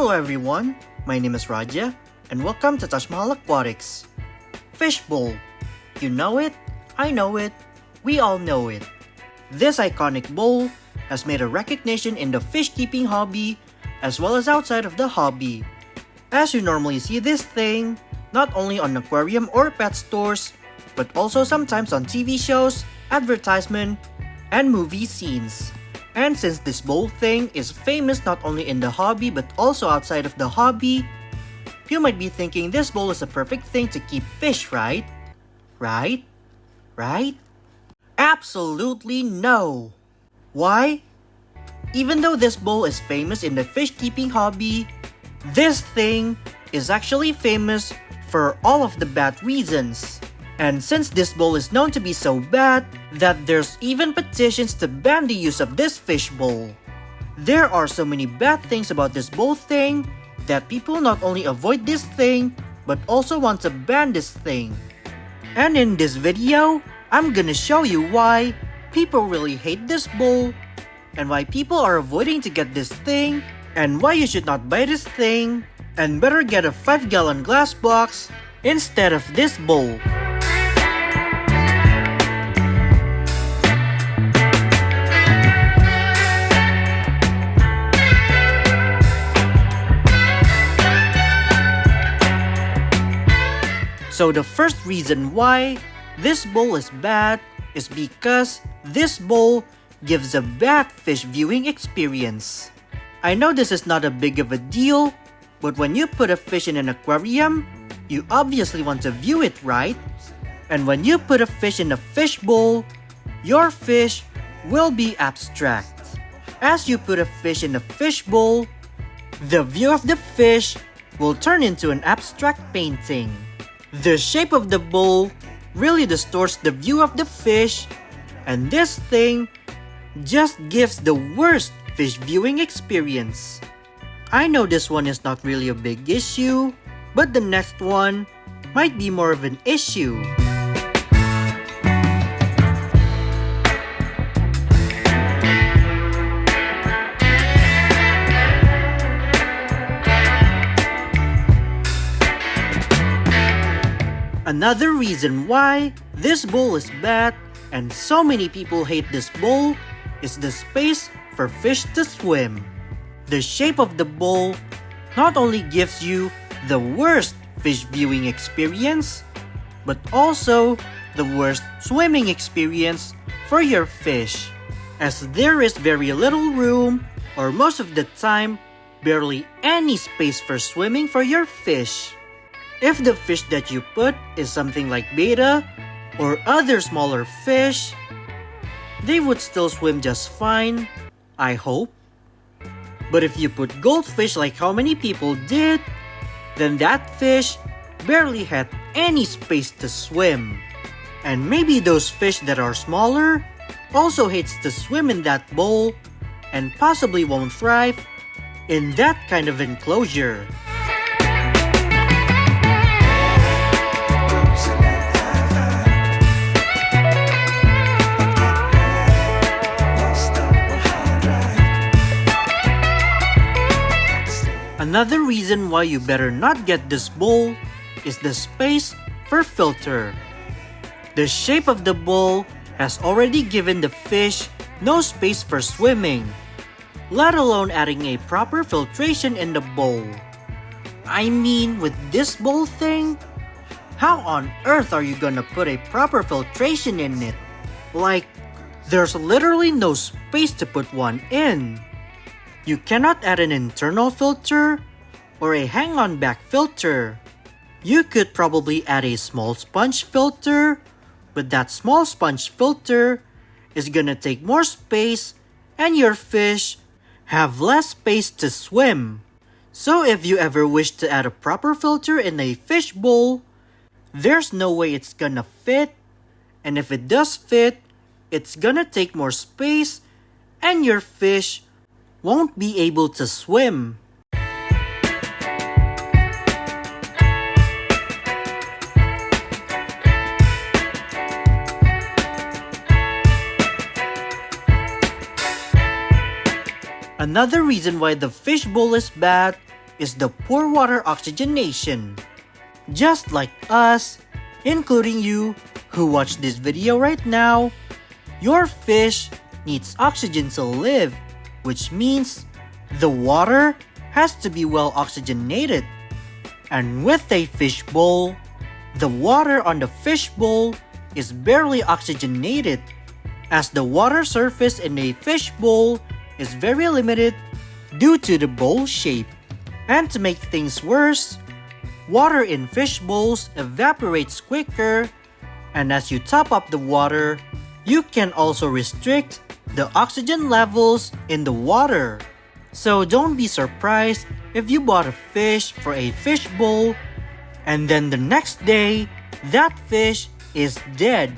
Hello everyone, my name is Raja, and welcome to Taj Mahal Aquatics. Fishbowl. You know it, I know it, we all know it. This iconic bowl has made a recognition in the fish keeping hobby as well as outside of the hobby. As you normally see this thing, not only on aquarium or pet stores, but also sometimes on TV shows, advertisement, and movie scenes. And since this bowl thing is famous not only in the hobby but also outside of the hobby, you might be thinking this bowl is a perfect thing to keep fish, right? Right? Absolutely no! Why? Even though this bowl is famous in the fish keeping hobby, this thing is actually famous for all of the bad reasons. And since this bowl is known to be so bad that there's even petitions to ban the use of this fish bowl. There are so many bad things about this bowl thing that people not only avoid this thing but also want to ban this thing. And in this video, I'm gonna show you why people really hate this bowl and why people are avoiding to get this thing and why you should not buy this thing and better get a 5-gallon glass box instead of this bowl. So the first reason why this bowl is bad is because this bowl gives a bad fish viewing experience. I know this is not a big of a deal, but when you put a fish in an aquarium, you obviously want to view it, right? And when you put a fish in a fish bowl, your fish will be abstract. As you put a fish in a fish bowl, the view of the fish will turn into an abstract painting. The shape of the bowl really distorts the view of the fish, and this thing just gives the worst fish viewing experience. I know this one is not really a big issue, but the next one might be more of an issue. Another reason why this bowl is bad and so many people hate this bowl is the space for fish to swim. The shape of the bowl not only gives you the worst fish viewing experience, but also the worst swimming experience for your fish, as there is very little room or most of the time barely any space for swimming for your fish. If the fish that you put is something like betta or other smaller fish, they would still swim just fine, I hope. But if you put goldfish like how many people did, then that fish barely had any space to swim. And maybe those fish that are smaller also hates to swim in that bowl and possibly won't thrive in that kind of enclosure. Another reason why you better not get this bowl is the space for filter. The shape of the bowl has already given the fish no space for swimming, let alone adding a proper filtration in the bowl. I mean, with this bowl thing, how on earth are you gonna put a proper filtration in it? Like, there's literally no space to put one in. You cannot add an internal filter or a hang-on back filter. You could probably add a small sponge filter, but that small sponge filter is gonna take more space and your fish have less space to swim. So if you ever wish to add a proper filter in a fish bowl, there's no way it's gonna fit, and if it does fit, it's gonna take more space and your fish won't be able to swim. Another reason why the fish bowl is bad is the poor water oxygenation. Just like us, including you who watch this video right now, your fish needs oxygen to live, which means the water has to be well oxygenated. And with a fish bowl, the water on the fish bowl is barely oxygenated, as the water surface in a fish bowl is very limited due to the bowl shape. And to make things worse, water in fish bowls evaporates quicker, and as you top up the water, you can also restrict the oxygen levels in the water. So don't be surprised if you bought a fish for a fish bowl and then the next day that fish is dead,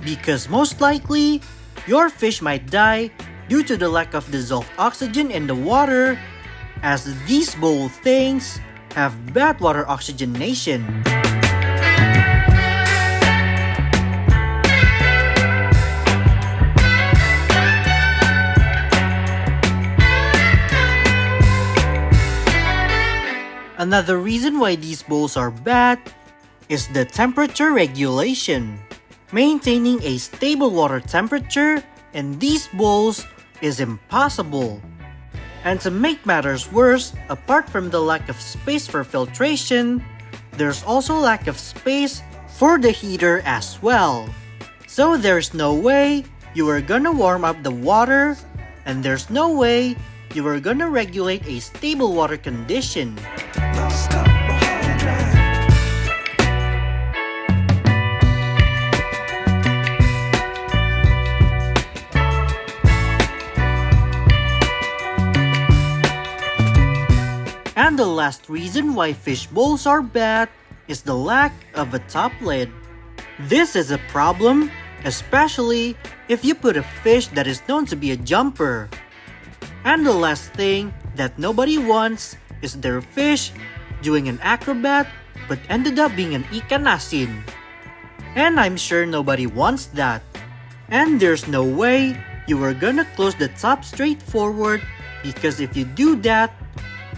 because most likely your fish might die due to the lack of dissolved oxygen in the water, as these bowl things have bad water oxygenation. Another reason why these bowls are bad is the temperature regulation. Maintaining a stable water temperature in these bowls is impossible. And to make matters worse, apart from the lack of space for filtration, there's also lack of space for the heater as well. So there's no way you are gonna warm up the water, and there's no way you are gonna regulate a stable water condition. And the last reason why fish bowls are bad is the lack of a top lid. This is a problem, especially if you put a fish that is known to be a jumper. And the last thing that nobody wants is their fish doing an acrobat but ended up being an ikan asin. And I'm sure nobody wants that. And there's no way you are gonna close the top straight forward, because if you do that,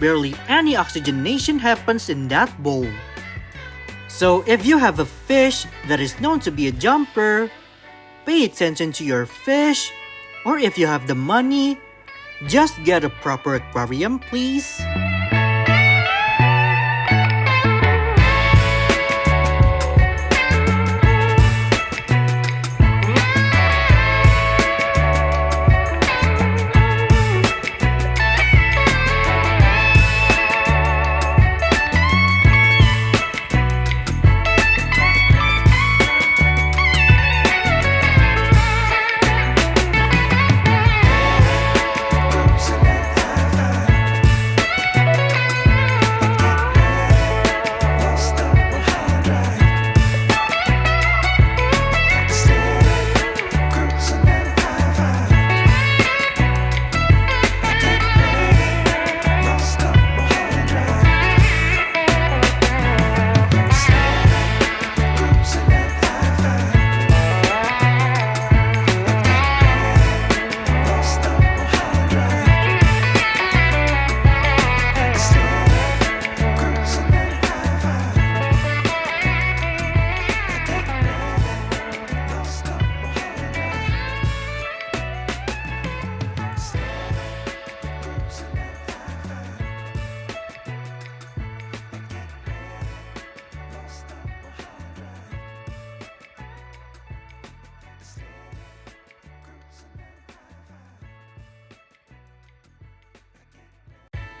barely any oxygenation happens in that bowl. So if you have a fish that is known to be a jumper, pay attention to your fish, or if you have the money, just get a proper aquarium, please.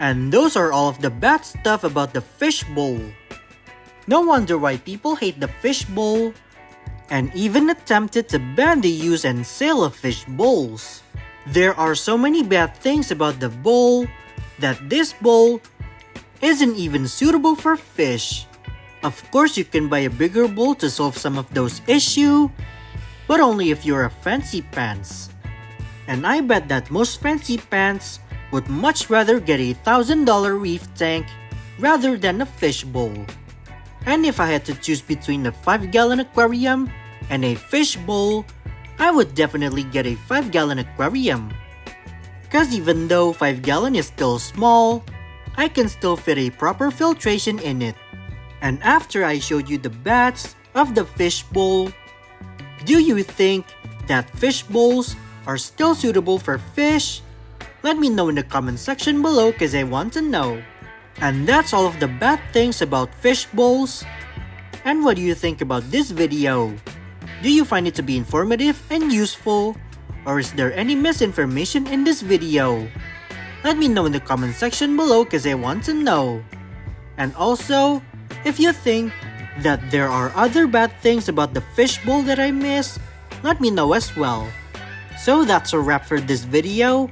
And those are all of the bad stuff about the fish bowl. No wonder why people hate the fish bowl and even attempted to ban the use and sale of fish bowls. There are so many bad things about the bowl that this bowl isn't even suitable for fish. Of course, you can buy a bigger bowl to solve some of those issues, but only if you're a fancy pants. And I bet that most fancy pants would much rather get a $1,000 reef tank rather than a fish bowl. And if I had to choose between a 5-gallon aquarium and a fish bowl, I would definitely get a 5-gallon aquarium. Cause even though 5-gallon is still small, I can still fit a proper filtration in it. And after I showed you the baths of the fish bowl, do you think that fish bowls are still suitable for fish? Let me know in the comment section below because I want to know. And that's all of the bad things about fish bowls. And what do you think about this video? Do you find it to be informative and useful? Or is there any misinformation in this video? Let me know in the comment section below because I want to know. And also, if you think that there are other bad things about the fishbowl that I missed, let me know as well. So that's a wrap for this video.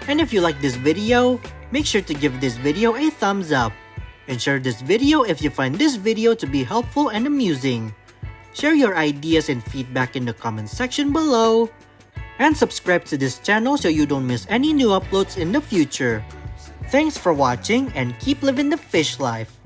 And if you like this video, make sure to give this video a thumbs up. And share this video if you find this video to be helpful and amusing. Share your ideas and feedback in the comment section below. And subscribe to this channel so you don't miss any new uploads in the future. Thanks for watching and keep living the fish life.